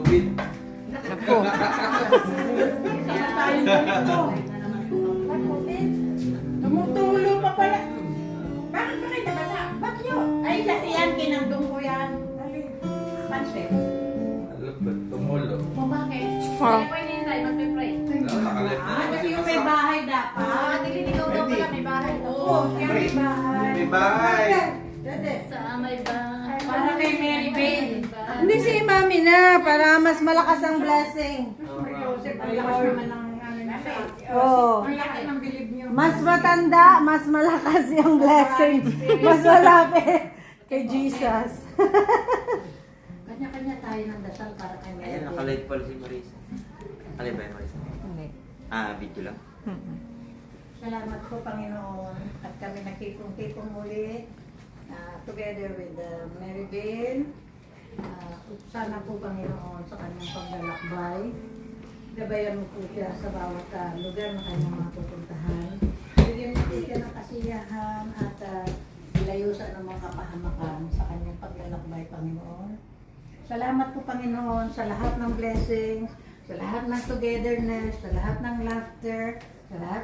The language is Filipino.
COVID. Naku. Tumutulo pa pala. Bakit ba kayo nabasa? Ba't yun? Ay, kasi yan, kinandong ko yan. Pansit. Alam ba? Tumulo. O bakit? Oh. Kaya pa hinihintay, magpe-pray. Nakalit na. Kasi yung may bahay dapat. Nililigaw daw pala, may bahay daw. Oo, kaya may bahay. May bahay. Dede. Sa may bahay. Para kay Mary Bell. Hindi si Mami na, para mas malakas ang blessing. Joseph, ang lakas naman ng ano na siya. Oo. Ang lakas ng bilib niyo. Mas matanda, mas malakas yung blessing. Mas malapit kay Jesus. Kanya-kanya tayo ng dasal para kay Mary Ayan, Bell. nakalive pala si Marisa. Nakalive ba yung Marisa? Video lang. Salamat po, Panginoon, at kami nakipong-tipong muli together with Mary Bell. Sana po, Panginoon, sa kanyang paglalakbay. Gabayan mo po siya sa bawat lugar na kanyang mga pupuntahan. Bigyan mo po siya ng kasiyahan at ilayusan ng mga kapahamakan sa kanyang paglalakbay, Panginoon. Salamat po, Panginoon, sa lahat ng blessings, sa lahat ng togetherness, sa lahat ng laughter, sa lahat